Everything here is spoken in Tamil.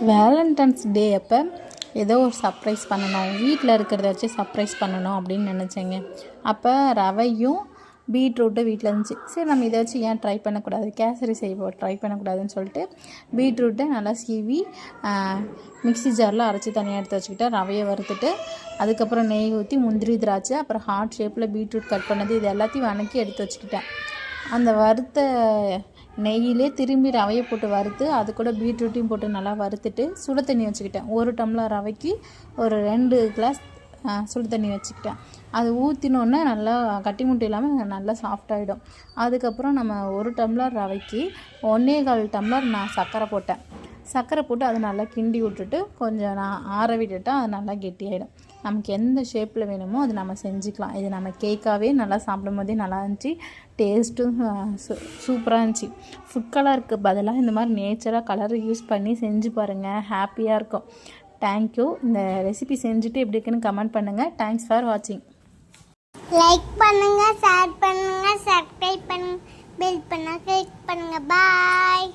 வேலண்டைன்ஸ் டே அப்போ ஏதோ ஒரு சர்ப்ரைஸ் பண்ணணும், வீட்டில் இருக்கிறத வச்சு சர்ப்ரைஸ் பண்ணணும் அப்படின்னு நினச்சேங்க. அப்போ ரவையும் பீட்ரூட்டும் வீட்டில் இருந்துச்சு. சரி நம்ம இதை வச்சு ஏன் ட்ரை பண்ணக்கூடாது, கேசரி செய்வோம் ட்ரை பண்ணக்கூடாதுன்னு சொல்லிட்டு பீட்ரூட்டை நல்லா சீவி மிக்ஸி ஜாரில் அரைச்சி தனியாக எடுத்து வச்சுக்கிட்டேன். ரவையை வறுத்துட்டு அதுக்கப்புறம் நெய் ஊற்றி முந்திரி திராட்சை அப்புறம் ஹார்ட் ஷேப்பில் பீட்ரூட் கட் பண்ணது இது எல்லாத்தையும் வணக்கி எடுத்து வச்சுக்கிட்டேன். அந்த வறுத்த நெய்யிலே திரும்பி ரவையை போட்டு வறுத்து அது கூட பீட்ரூட்டையும் போட்டு நல்லா வறுத்துட்டு சுடு தண்ணி வச்சுக்கிட்டேன். 1 டம்ளர் ரவைக்கு ஒரு 2 கிளாஸ் சுடு தண்ணி வச்சுக்கிட்டேன். அது ஊற்றினோன்னே நல்லா கட்டி முட்டை இல்லாமல் நல்லா சாஃப்டாகிடும். அதுக்கப்புறம் நம்ம 1 டம்ளர் ரவைக்கு 1.25 டம்ளர் நான் சர்க்கரை போட்டேன். சர்க்கரை போட்டு அதை நல்லா கிண்டி விட்டுட்டு கொஞ்சம் நான் ஆற விட்டுட்டேன். அது நல்லா கெட்டியாகிடும். நமக்கு எந்த ஷேப்பில் வேணுமோ அது நம்ம செஞ்சுக்கலாம். இது நம்ம கேக்காகவே நல்லா சாப்பிடும் போதே நல்லா இருந்துச்சு. டேஸ்ட்டும் சூப்பராக இருந்துச்சு. ஃபுட் கலருக்கு பதிலாக இந்த மாதிரி நேச்சராக கலர் யூஸ் பண்ணி செஞ்சு பாருங்கள், ஹாப்பியாக இருக்கும். தேங்க்யூ. இந்த ரெசிபி செஞ்சுட்டு எப்படி இருக்குன்னு கமெண்ட் பண்ணுங்கள். தேங்க்ஸ் ஃபார் வாட்சிங். லைக் பண்ணுங்கள், ஷேர் பண்ணுங்கள், சப்ஸ்கிரைப் பண்ணுங்கள், பெல் பண்ணுங்கள், கிளிக் பண்ணுங்கள். பாய்.